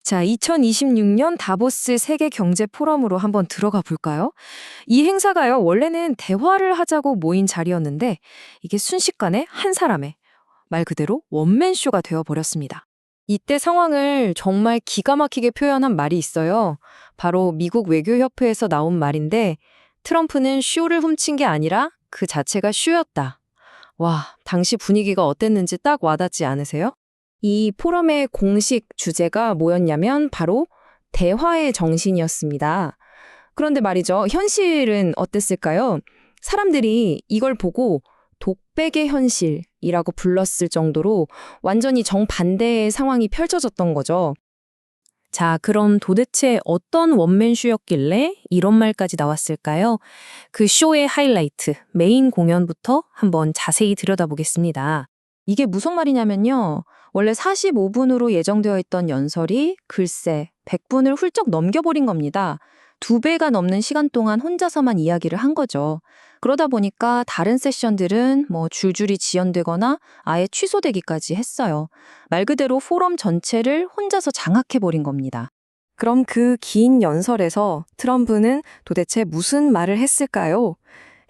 자, 2026년 다보스 세계 경제 포럼으로 한번 들어가 볼까요? 이 행사가요, 원래는 대화를 하자고 모인 자리였는데 이게 순식간에 한 사람의 말 그대로 원맨쇼가 되어버렸습니다. 이때 상황을 정말 기가 막히게 표현한 말이 있어요. 바로 미국 외교협회에서 나온 말인데 트럼프는 쇼를 훔친 게 아니라 그 자체가 쇼였다. 와, 당시 분위기가 어땠는지 딱 와닿지 않으세요? 이 포럼의 공식 주제가 뭐였냐면 바로 대화의 정신이었습니다. 그런데 말이죠. 현실은 어땠을까요? 사람들이 이걸 보고 독백의 현실이라고 불렀을 정도로 완전히 정반대의 상황이 펼쳐졌던 거죠. 자, 그럼 도대체 어떤 원맨쇼였길래 이런 말까지 나왔을까요? 그 쇼의 하이라이트, 메인 공연부터 한번 자세히 들여다보겠습니다. 이게 무슨 말이냐면요. 원래 45분으로 예정되어 있던 연설이 글쎄 100분을 훌쩍 넘겨버린 겁니다. 2배가 넘는 시간 동안 혼자서만 이야기를 한 거죠. 그러다 보니까 다른 세션들은 줄줄이 지연되거나 아예 취소되기까지 했어요. 말 그대로 포럼 전체를 혼자서 장악해버린 겁니다. 그럼 그 긴 연설에서 트럼프는 도대체 무슨 말을 했을까요?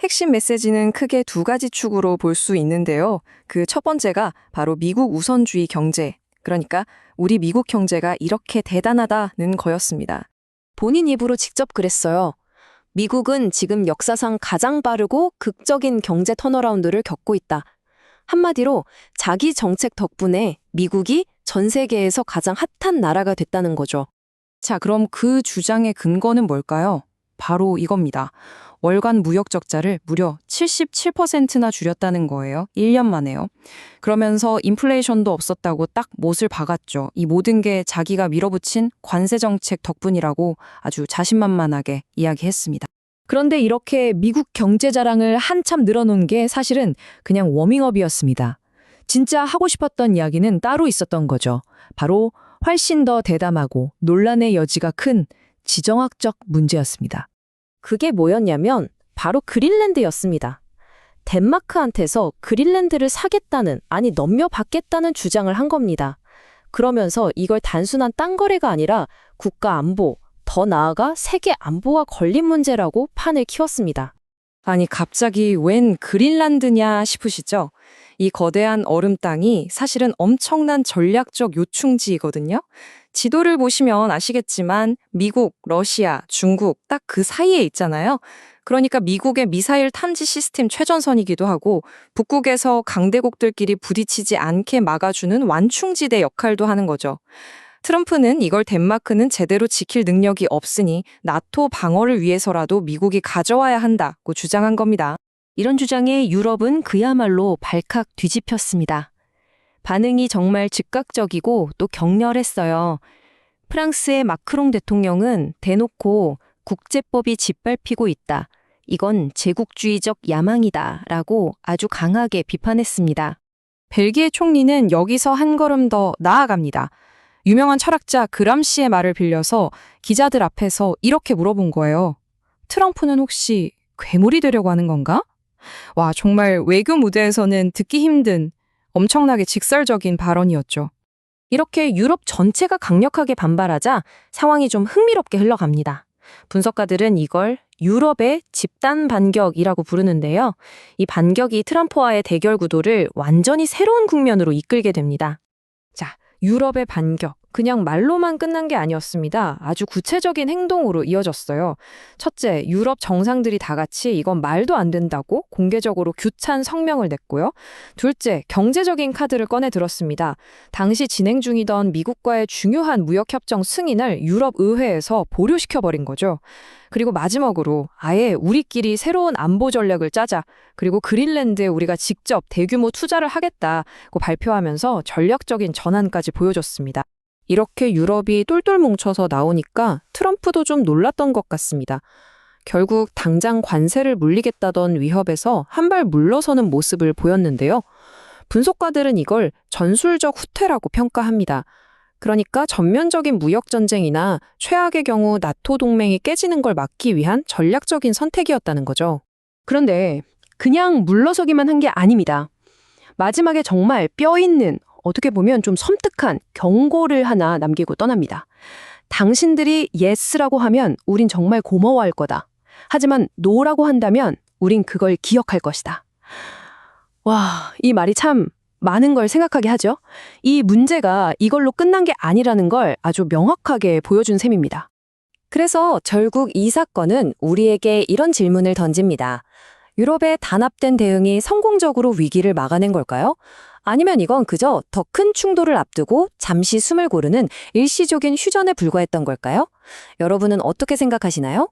핵심 메시지는 크게 2가지 축으로 볼 수 있는데요. 그 첫 번째가 바로 미국 우선주의 경제, 그러니까 우리 미국 경제가 이렇게 대단하다는 거였습니다. 본인 입으로 직접 그랬어요. 미국은 지금 역사상 가장 빠르고 극적인 경제 턴어라운드를 겪고 있다. 한마디로 자기 정책 덕분에 미국이 전 세계에서 가장 핫한 나라가 됐다는 거죠. 자, 그럼 그 주장의 근거는 뭘까요? 바로 이겁니다. 월간 무역 적자를 무려 77%나 줄였다는 거예요. 1년 만에요. 그러면서 인플레이션도 없었다고 딱 못을 박았죠. 이 모든 게 자기가 밀어붙인 관세 정책 덕분이라고 아주 자신만만하게 이야기했습니다. 그런데 이렇게 미국 경제 자랑을 한참 늘어놓은 게 사실은 그냥 워밍업이었습니다. 진짜 하고 싶었던 이야기는 따로 있었던 거죠. 바로 훨씬 더 대담하고 논란의 여지가 큰 지정학적 문제였습니다. 그게 뭐였냐면 바로 그린랜드였습니다. 덴마크한테서 그린랜드를 사겠다는, 아니 넘겨받겠다는 주장을 한 겁니다. 그러면서 이걸 단순한 땅 거래가 아니라 국가 안보, 더 나아가 세계 안보와 걸린 문제라고 판을 키웠습니다. 아니 갑자기 웬 그린란드냐 싶으시죠? 이 거대한 얼음 땅이 사실은 엄청난 전략적 요충지이거든요. 지도를 보시면 아시겠지만 미국, 러시아, 중국 딱 그 사이에 있잖아요. 그러니까 미국의 미사일 탐지 시스템 최전선이기도 하고 북극에서 강대국들끼리 부딪히지 않게 막아주는 완충지대 역할도 하는 거죠. 트럼프는 이걸 덴마크는 제대로 지킬 능력이 없으니 나토 방어를 위해서라도 미국이 가져와야 한다고 주장한 겁니다. 이런 주장에 유럽은 그야말로 발칵 뒤집혔습니다. 반응이 정말 즉각적이고 또 격렬했어요. 프랑스의 마크롱 대통령은 대놓고 국제법이 짓밟히고 있다. 이건 제국주의적 야망이다 라고 아주 강하게 비판했습니다. 벨기에 총리는 여기서 한 걸음 더 나아갑니다. 유명한 철학자 그람시의 말을 빌려서 기자들 앞에서 이렇게 물어본 거예요. 트럼프는 혹시 괴물이 되려고 하는 건가? 와, 정말 외교 무대에서는 듣기 힘든 엄청나게 직설적인 발언이었죠. 이렇게 유럽 전체가 강력하게 반발하자 상황이 좀 흥미롭게 흘러갑니다. 분석가들은 이걸 유럽의 집단 반격이라고 부르는데요. 이 반격이 트럼프와의 대결 구도를 완전히 새로운 국면으로 이끌게 됩니다. 자, 유럽의 반격. 그냥 말로만 끝난 게 아니었습니다. 아주 구체적인 행동으로 이어졌어요. 첫째, 유럽 정상들이 다 같이 이건 말도 안 된다고 공개적으로 규탄 성명을 냈고요. 둘째, 경제적인 카드를 꺼내 들었습니다. 당시 진행 중이던 미국과의 중요한 무역협정 승인을 유럽 의회에서 보류시켜버린 거죠. 그리고 마지막으로 아예 우리끼리 새로운 안보 전략을 짜자. 그리고 그린랜드에 우리가 직접 대규모 투자를 하겠다고 발표하면서 전략적인 전환까지 보여줬습니다. 이렇게 유럽이 똘똘 뭉쳐서 나오니까 트럼프도 좀 놀랐던 것 같습니다. 결국 당장 관세를 물리겠다던 위협에서 한 발 물러서는 모습을 보였는데요. 분석가들은 이걸 전술적 후퇴라고 평가합니다. 그러니까 전면적인 무역전쟁이나 최악의 경우 나토 동맹이 깨지는 걸 막기 위한 전략적인 선택이었다는 거죠. 그런데 그냥 물러서기만 한 게 아닙니다. 마지막에 정말 뼈 있는, 어떻게 보면 좀 섬뜩한 경고를 하나 남기고 떠납니다. 당신들이 yes라고 하면 우린 정말 고마워할 거다. 하지만 no라고 한다면 우린 그걸 기억할 것이다. 와, 이 말이 참 많은 걸 생각하게 하죠. 이 문제가 이걸로 끝난 게 아니라는 걸 아주 명확하게 보여준 셈입니다. 그래서 결국 이 사건은 우리에게 이런 질문을 던집니다. 유럽의 단합된 대응이 성공적으로 위기를 막아낸 걸까요? 아니면 이건 그저 더 큰 충돌을 앞두고 잠시 숨을 고르는 일시적인 휴전에 불과했던 걸까요? 여러분은 어떻게 생각하시나요?